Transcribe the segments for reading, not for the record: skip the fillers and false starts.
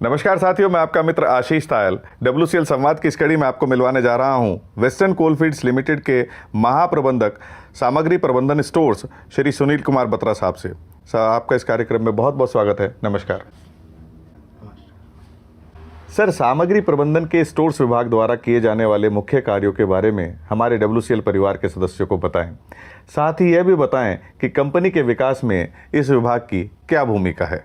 नमस्कार साथियों, मैं आपका मित्र आशीष तायल WCL संवाद की इस कड़ी में आपको मिलवाने जा रहा हूं वेस्टर्न कोलफील्ड्स लिमिटेड के महाप्रबंधक सामग्री प्रबंधन स्टोर्स श्री सुनील कुमार बत्रा साहब से। सर, आपका इस कार्यक्रम में बहुत बहुत स्वागत है। नमस्कार सर। सामग्री प्रबंधन के स्टोर्स विभाग द्वारा किए जाने वाले मुख्य कार्यों के बारे में हमारे WCL परिवार के सदस्यों को बताएं। साथ ही यह भी बताएं कि कंपनी के विकास में इस विभाग की क्या भूमिका है।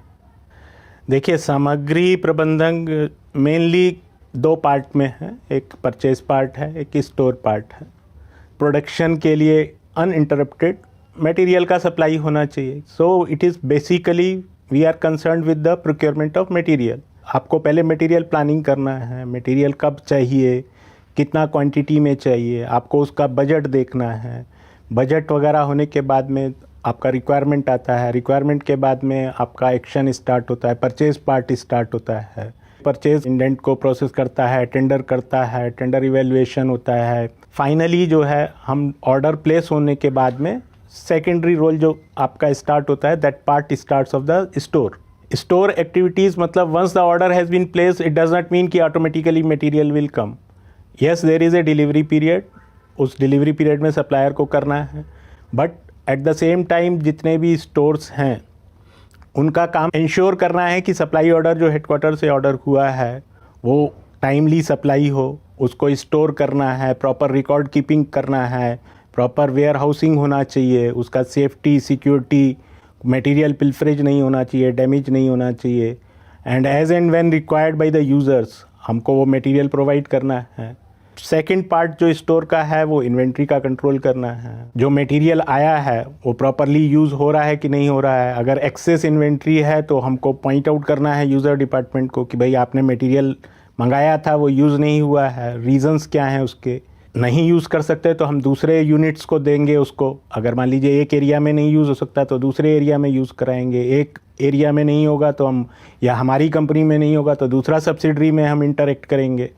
देखिए, सामग्री प्रबंधन मेनली दो पार्ट में है। एक परचेज पार्ट है, एक स्टोर पार्ट है। प्रोडक्शन के लिए अनइंटरप्टेड मटेरियल का सप्लाई होना चाहिए। So it is basically we are concerned with the procurement of material. आपको पहले मटेरियल प्लानिंग करना है, मटेरियल कब चाहिए, कितना क्वांटिटी में चाहिए, आपको उसका बजट देखना है। बजट वगैरह होने के बाद में आपका रिक्वायरमेंट आता है। रिक्वायरमेंट के बाद में आपका एक्शन स्टार्ट होता है, परचेज पार्ट स्टार्ट होता है। परचेज इंडेंट को प्रोसेस करता है, टेंडर करता है, टेंडर इवैल्यूएशन होता है। फाइनली जो है हम ऑर्डर प्लेस होने के बाद में सेकेंडरी रोल जो आपका स्टार्ट होता है, that part starts of the store. Store activities मतलब once the order has been place, it does not mean कि automatically material will come. Yes, there is a delivery period. उस delivery period में supplier को करना है, but at the same time जितने भी stores हैं उनका काम इंश्योर करना है कि सप्लाई ऑर्डर जो हेडक्वार्टर से ऑर्डर हुआ है वो टाइमली सप्लाई हो। उसको स्टोर करना है, प्रॉपर रिकॉर्ड कीपिंग करना है, प्रॉपर वेयर हाउसिंग होना चाहिए, उसका सेफ्टी सिक्योरिटी, मटेरियल पिल्फरेज नहीं होना चाहिए, डैमेज नहीं होना चाहिए। And as and when required by the users हमको वो मटेरियल प्रोवाइड करना है। सेकंड पार्ट जो स्टोर का है वो इन्वेंट्री का कंट्रोल करना है। जो मटेरियल आया है वो प्रॉपरली यूज़ हो रहा है कि नहीं हो रहा है। अगर एक्सेस इन्वेंट्री है तो हमको पॉइंट आउट करना है यूज़र डिपार्टमेंट को कि भाई आपने मटेरियल मंगाया था वो यूज़ नहीं हुआ है, रीजंस क्या हैं उसके। नहीं यूज़ कर सकते तो हम दूसरे यूनिट्स को देंगे उसको। अगर मान लीजिए एक एरिया में नहीं यूज़ हो सकता तो दूसरे एरिया में यूज़ कराएंगे। एक एरिया में नहीं होगा तो हम, या हमारी कंपनी में नहीं होगा तो दूसरा सब्सिडरी में हम इंटरेक्ट करेंगे।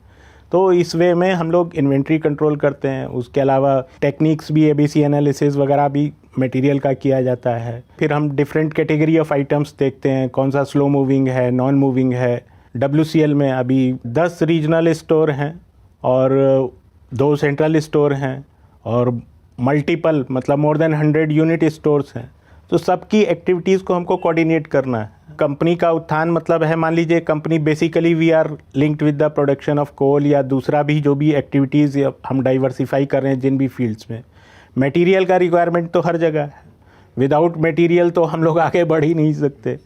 तो इस वे में हम लोग इन्वेंट्री कंट्रोल करते हैं। उसके अलावा टेक्निक्स भी, ABC एनालिसिस वगैरह भी मटेरियल का किया जाता है। फिर हम डिफरेंट कैटेगरी ऑफ आइटम्स देखते हैं, कौन सा स्लो मूविंग है, नॉन मूविंग है। WCL में अभी 10 रीजनल स्टोर हैं और 2 सेंट्रल स्टोर हैं और मल्टीपल मतलब मोर देन 100 यूनिट स्टोर्स हैं। तो सबकी एक्टिविटीज़ को हमको कोऑर्डिनेट करना है। कंपनी का उत्थान मतलब है, मान लीजिए company basically we are linked with the production of coal या दूसरा भी जो भी एक्टिविटीज़ हम डाइवर्सिफाई कर रहे हैं जिन भी फील्ड्स में। मटेरियल का रिक्वायरमेंट तो हर जगह है। विदाउट मटेरियल तो हम लोग आगे बढ़ ही नहीं सकते।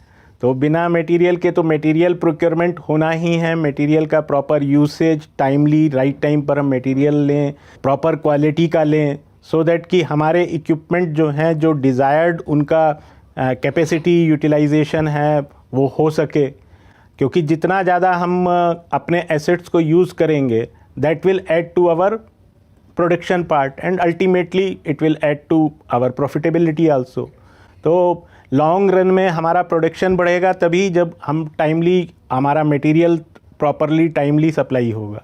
तो बिना मटेरियल के तो मटेरियल प्रोक्योरमेंट होना ही है। मटेरियल का proper usage, timely right time पर हम मटेरियल लें, प्रॉपर क्वालिटी का लें, सो दैट कि हमारे इक्विपमेंट जो हैं, जो डिज़ायर्ड उनका कैपेसिटी यूटिलाइजेशन है वो हो सके। क्योंकि जितना ज़्यादा हम अपने एसेट्स को यूज़ करेंगे, that will add to our production part and ultimately it will add to our profitability also. तो लॉन्ग रन में हमारा प्रोडक्शन बढ़ेगा तभी जब हम टाइमली, हमारा मटेरियल प्रॉपरली टाइमली सप्लाई होगा।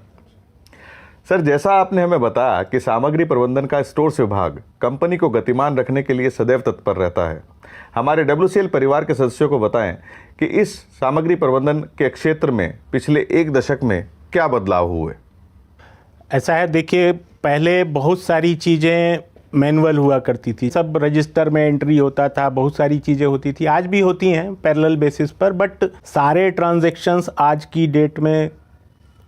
सर, जैसा आपने हमें बताया कि सामग्री प्रबंधन का स्टोर्स विभाग कंपनी को गतिमान रखने के लिए सदैव तत्पर रहता है। हमारे WCL परिवार के सदस्यों को बताएं कि इस सामग्री प्रबंधन के क्षेत्र में पिछले 1 दशक में क्या बदलाव हुए। ऐसा है, देखिए, पहले बहुत सारी चीज़ें मैनुअल हुआ करती थी। सब रजिस्टर में एंट्री होता था, बहुत सारी चीज़ें होती थी, आज भी होती हैं पैरेलल बेसिस पर। बट सारे ट्रांजैक्शंस आज की डेट में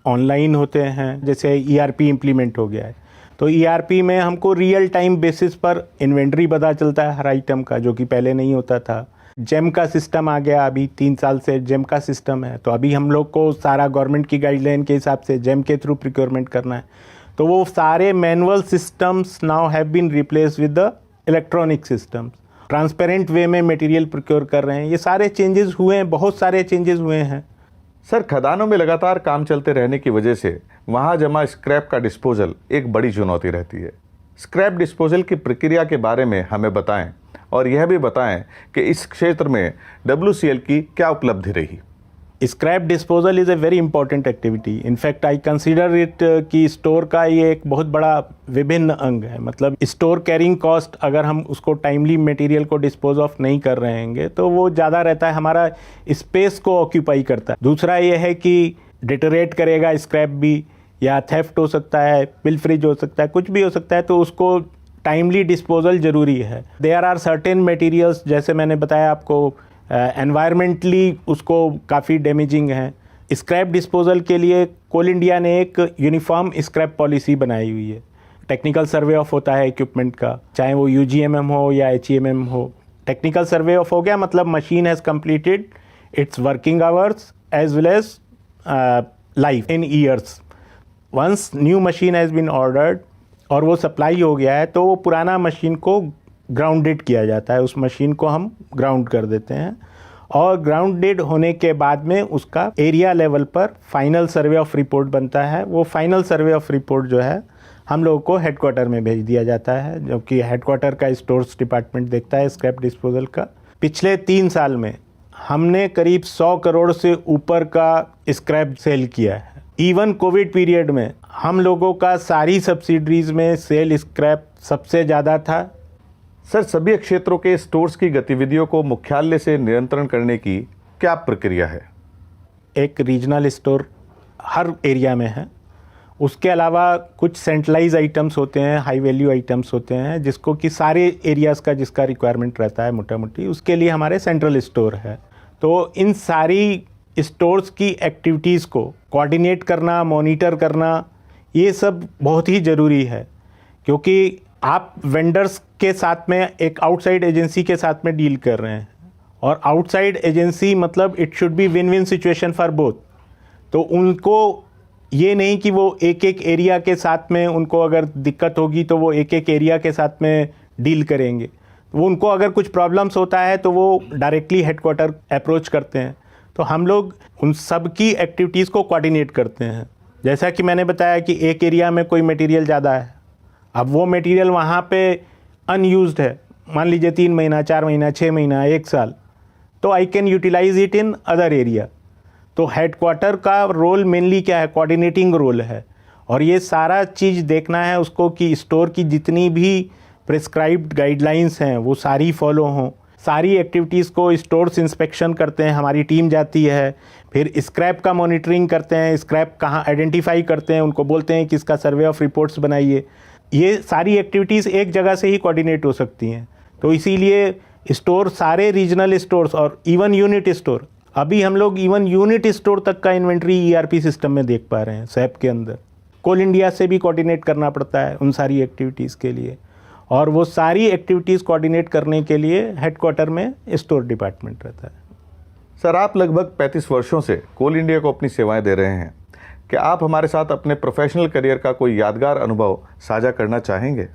ऑनलाइन होते हैं। जैसे ERP इम्प्लीमेंट हो गया है तो ERP में हमको रियल टाइम बेसिस पर इन्वेंट्री पता चलता है हर आइटम का, जो कि पहले नहीं होता था। जेम का सिस्टम आ गया, अभी 3 साल से जेम का सिस्टम है। तो अभी हम लोग को सारा गवर्नमेंट की गाइडलाइन के हिसाब से जेम के थ्रू प्रोक्योरमेंट करना है। तो वो सारे manual systems now have been replace with the electronic systems. Transparent way में मटेरियल प्रोक्योर कर रहे हैं। ये सारे चेंजेस हुए हैं, बहुत सारे चेंजेस हुए हैं। सर, खदानों में लगातार काम चलते रहने की वजह से वहां जमा स्क्रैप का डिस्पोजल एक बड़ी चुनौती रहती है। स्क्रैप डिस्पोजल की प्रक्रिया के बारे में हमें बताएं और यह भी बताएं कि इस क्षेत्र में WCL की क्या उपलब्धि रही। Scrap disposal is a very important activity. In fact I consider it कि स्टोर का ये एक बहुत बड़ा विभिन्न अंग है। मतलब स्टोर कैरिंग कॉस्ट अगर हम उसको टाइमली मटेरियल को डिस्पोज ऑफ नहीं कर रहे हैं तो वो ज़्यादा रहता है, हमारा स्पेस को ऑक्यूपाई करता है। दूसरा ये है कि डिटरेट करेगा स्क्रैप भी, या थेफ्ट हो सकता है, पिलफरेज हो सकता है, कुछ भी हो सकता है, तो उसको टाइमली डिस्पोजल ज़रूरी है। देयर आर सर्टेन मटेरियल्स, जैसे मैंने बताया आपको, एनवायरमेंटली उसको काफ़ी डैमेजिंग है। स्क्रैप डिस्पोजल के लिए कोल इंडिया ने एक यूनिफॉर्म स्क्रैप पॉलिसी बनाई हुई है। टेक्निकल सर्वे ऑफ होता है इक्विपमेंट का, चाहे वो UGMM हो या HEMM हो। टेक्निकल सर्वे ऑफ हो गया मतलब machine has completed its working hours as well as life in years. Once new machine has been ordered और वो सप्लाई हो गया है तो वो पुराना मशीन को ग्राउंडेड किया जाता है। उस मशीन को हम ग्राउंड कर देते हैं और ग्राउंडेड होने के बाद में उसका एरिया लेवल पर फाइनल सर्वे ऑफ रिपोर्ट बनता है। वो फाइनल सर्वे ऑफ रिपोर्ट जो है हम लोगों को हेडक्वार्टर में भेज दिया जाता है, जो कि हेडक्वार्टर का स्टोर्स डिपार्टमेंट देखता है स्क्रैप डिस्पोजल का। पिछले 3 साल में हमने करीब 100 करोड़ से ऊपर का स्क्रैप सेल किया है। इवन कोविड पीरियड में हम लोगों का सारी सब्सिडरीज में सेल स्क्रैप सबसे ज़्यादा था। सर, सभी क्षेत्रों के स्टोर्स की गतिविधियों को मुख्यालय से नियंत्रण करने की क्या प्रक्रिया है? एक रीजनल स्टोर हर एरिया में है। उसके अलावा कुछ सेंट्रलाइज आइटम्स होते हैं, हाई वैल्यू आइटम्स होते हैं, जिसको कि सारे एरियाज़ का जिसका रिक्वायरमेंट रहता है मोटा मोटी, उसके लिए हमारे सेंट्रल स्टोर है। तो इन सारी स्टोर्स की एक्टिविटीज़ को कोऑर्डिनेट करना, मॉनिटर करना, ये सब बहुत ही ज़रूरी है, क्योंकि आप वेंडर्स के साथ में एक आउटसाइड एजेंसी के साथ में डील कर रहे हैं, और आउटसाइड एजेंसी मतलब it should be win win situation for both. तो उनको ये नहीं कि वो एक एक एरिया के साथ में उनको अगर दिक्कत होगी तो वो एक एक एरिया के साथ में डील करेंगे। वो उनको अगर कुछ प्रॉब्लम्स होता है तो वो डायरेक्टली हेडक्वार्टर अप्रोच करते हैं। तो हम लोग उन सब की एक्टिविटीज़ को कोऑर्डिनेट करते हैं। जैसा कि मैंने बताया कि एक एरिया में कोई मटेरियल ज़्यादा है, अब वो मटेरियल वहाँ पे अनयूज्ड है, मान लीजिए 3 महीना, 4 महीना, 6 महीना, 1 साल, तो I can utilise it in other area. तो हेडक्वार्टर का रोल मेनली क्या है? कोऑर्डिनेटिंग रोल है, और ये सारा चीज़ देखना है उसको कि स्टोर की जितनी भी प्रिस्क्राइब्ड गाइडलाइंस हैं वो सारी फॉलो हों। सारी एक्टिविटीज़ को स्टोर्स इंस्पेक्शन करते हैं, हमारी टीम जाती है, फिर स्क्रैप का मॉनिटरिंग करते हैं, स्क्रैप कहाँ आइडेंटिफाई करते हैं, उनको बोलते हैं कि इसका सर्वे ऑफ रिपोर्ट्स बनाइए। ये सारी एक्टिविटीज़ एक जगह से ही कोऑर्डिनेट हो सकती हैं। तो इसीलिए स्टोर, सारे रीजनल स्टोर्स और इवन यूनिट स्टोर, अभी हम लोग इवन यूनिट स्टोर तक का इन्वेंट्री ERP सिस्टम में देख पा रहे हैं SAP के अंदर। कोल इंडिया से भी कोऑर्डिनेट करना पड़ता है उन सारी एक्टिविटीज़ के लिए, और वो सारी एक्टिविटीज़ कोऑर्डिनेट करने के लिए हेडक्वार्टर में स्टोर डिपार्टमेंट रहता है। सर, आप लगभग 35 वर्षों से कोल इंडिया को अपनी सेवाएं दे रहे हैं। क्या आप हमारे साथ अपने प्रोफेशनल करियर का कोई यादगार अनुभव साझा करना चाहेंगे?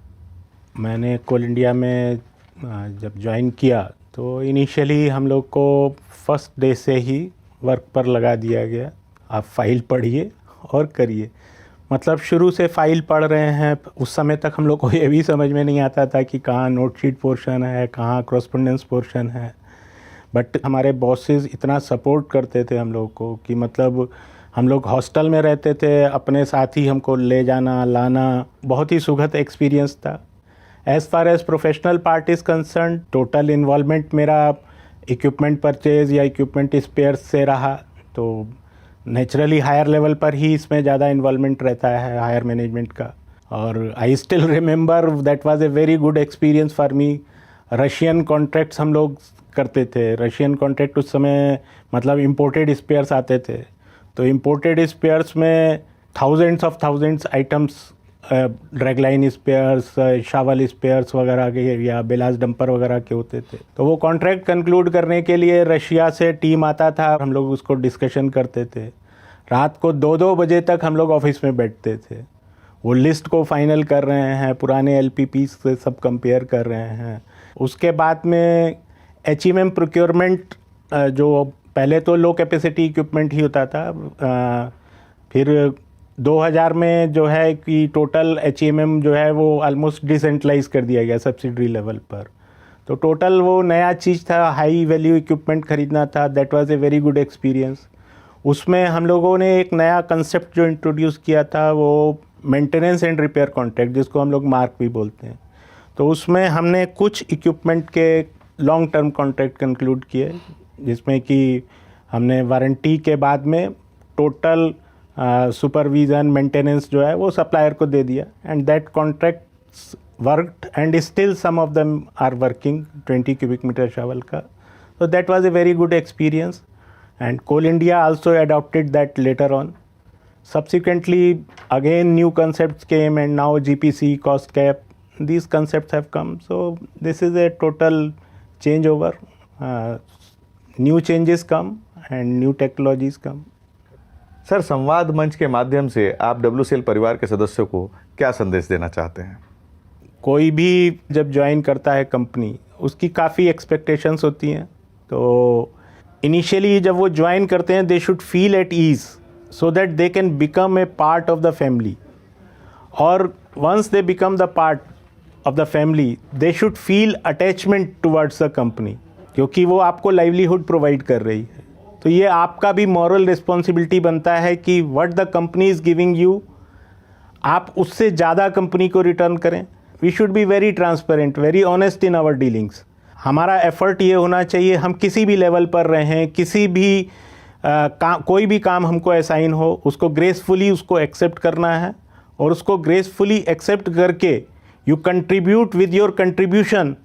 मैंने कोल इंडिया में जब ज्वाइन किया तो इनिशियली हम लोग को फर्स्ट डे से ही वर्क पर लगा दिया गया, आप फाइल पढ़िए और करिए। मतलब शुरू से फाइल पढ़ रहे हैं। उस समय तक हम लोग को ये भी समझ में नहीं आता था कि कहाँ नोट शीट पोर्शन है, कहाँ कॉरस्पॉन्डेंस पोर्शन है। बट हमारे बॉसेस इतना सपोर्ट करते थे हम लोग को कि मतलब हम लोग हॉस्टल में रहते थे, अपने साथ ही हमको ले जाना लाना, बहुत ही सुखद एक्सपीरियंस था। As far as professional part is concern, total involvement मेरा इक्विपमेंट परचेज या इक्विपमेंट स्पेयर्स से रहा, तो नेचुरली हायर लेवल पर ही इसमें ज़्यादा इन्वॉल्वमेंट रहता है, हायर मैनेजमेंट का। और I still remember that was a very good experience for me. Russian contracts हम लोग करते थे। रशियन कॉन्ट्रैक्ट उस समय मतलब इम्पोर्टेड स्पेयर्स आते थे, तो इम्पोर्टेड स्पेयर्स में thousands items, dragline spares, shovel spares वगैरह के या बेलास डंपर वगैरह के होते थे। तो वो कॉन्ट्रैक्ट कंक्लूड करने के लिए रशिया से टीम आता था, हम लोग उसको डिस्कशन करते थे। रात को 2-2 बजे तक हम लोग ऑफिस में बैठते थे, वो लिस्ट को फाइनल कर रहे हैं, पुराने LPP से सब कंपेयर कर रहे हैं। उसके बाद में HEMM प्रोक्योरमेंट, जो पहले तो लो कैपेसिटी इक्विपमेंट ही होता था, फिर 2000 में जो है कि टोटल HEMM जो है वो ऑलमोस्ट डिसेंट्रलाइज कर दिया गया सब्सिडरी लेवल पर। तो टोटल वो नया चीज़ था, हाई वैल्यू इक्विपमेंट खरीदना था। That was a very good experience. उसमें हम लोगों ने एक नया कंसेप्ट जो इंट्रोड्यूस किया था वो मेंटेनेंस एंड रिपेयर कॉन्ट्रैक्ट, जिसको हम लोग मार्क भी बोलते हैं। तो उसमें हमने कुछ इक्विपमेंट के लॉन्ग टर्म कॉन्ट्रैक्ट कंक्लूड किए, जिसमें कि हमने वारंटी के बाद में टोटल सुपरविज़न मेंटेनेंस जो है वो सप्लायर को दे दिया, and that contracts worked and still some of them are working 20 cubic meter shovel का। So that was a very good experience, and Coal India also adopted that later on. Subsequently, again new concepts came, and now GPC, cost cap, these concepts have come. So this is a total changeover. New changes come and new technologies come. Sir, संवाद मंच के माध्यम से आप WCL परिवार के सदस्यों को क्या संदेश देना चाहते हैं? कोई भी जब ज्वाइन करता है कंपनी, उसकी काफ़ी एक्सपेक्टेशंस होती हैं। तो इनिशियली जब वो ज्वाइन करते हैं, they should feel at ease so that they can become a part of the family, और once they become the part of the family they should feel attachment towards the company, क्योंकि वो आपको livelihood provide कर रही है। तो ये आपका भी मॉरल रिस्पॉन्सिबिलिटी बनता है कि what the company is giving you, आप उससे ज़्यादा कंपनी को रिटर्न करें। We should be very transparent, very honest in our dealings. हमारा एफर्ट ये होना चाहिए, हम किसी भी लेवल पर रहें, किसी भी कोई भी काम हमको असाइन हो, उसको ग्रेसफुली उसको एक्सेप्ट करना है, और उसको ग्रेसफुली एक्सेप्ट करके you contribute with your contribution.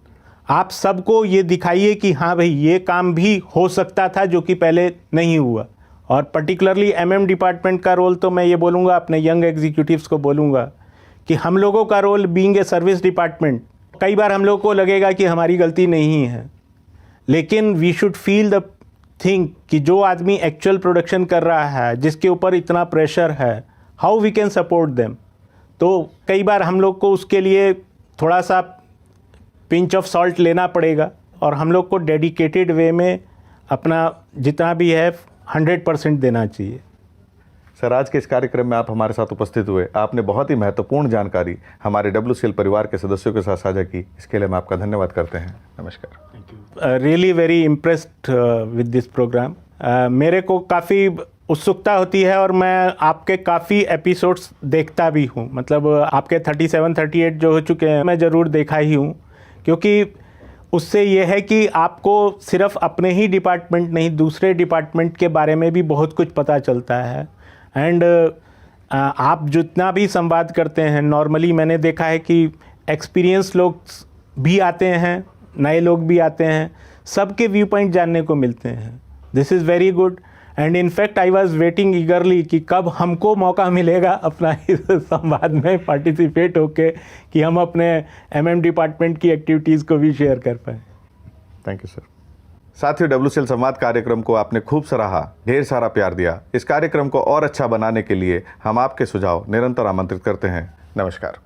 आप सबको ये दिखाइए कि हाँ भाई, ये काम भी हो सकता था जो कि पहले नहीं हुआ। और पर्टिकुलरली MM डिपार्टमेंट का रोल तो मैं ये बोलूँगा, अपने यंग एग्जीक्यूटिव्स को बोलूँगा कि हम लोगों का role being a service department, कई बार हम लोग को लगेगा कि हमारी गलती नहीं है, लेकिन we should feel the thing कि जो आदमी एक्चुअल प्रोडक्शन कर रहा है, जिसके ऊपर इतना प्रेशर है, how we can support them. तो कई बार हम लोग को उसके लिए थोड़ा सा पिंच ऑफ सॉल्ट लेना पड़ेगा, और हम लोग को डेडिकेटेड वे में अपना जितना भी है 100% देना चाहिए। सर, आज के इस कार्यक्रम में आप हमारे साथ उपस्थित हुए, आपने बहुत ही महत्वपूर्ण जानकारी हमारे WCL परिवार के सदस्यों के साथ साझा की, इसके लिए हम आपका धन्यवाद करते हैं। नमस्कार। Really very impressed with this programme. मेरे को काफ़ी उत्सुकता होती है, और मैं आपके काफ़ी एपिसोड्स देखता भी हूँ। मतलब आपके 37-38 जो हो चुके हैं, मैं ज़रूर देखा ही हूँ, क्योंकि उससे ये है कि आपको सिर्फ अपने ही डिपार्टमेंट नहीं, दूसरे डिपार्टमेंट के बारे में भी बहुत कुछ पता चलता है। एंड आप जितना भी संवाद करते हैं, नॉर्मली मैंने देखा है कि एक्सपीरियंस लोग भी आते हैं, नए लोग भी आते हैं, सबके व्यू पॉइंट जानने को मिलते हैं। This is very good, and in fact I was waiting ईगरली कि कब हमको मौका मिलेगा अपना इस संवाद में पार्टिसिपेट होके, कि हम अपने MM डिपार्टमेंट की एक्टिविटीज़ को भी शेयर कर पाएँ। Thank you sir. साथियों, WCL संवाद कार्यक्रम को आपने खूब सराहा, ढेर सारा प्यार दिया। इस कार्यक्रम को और अच्छा बनाने के लिए हम आपके सुझाव निरंतर आमंत्रित करते हैं। नमस्कार।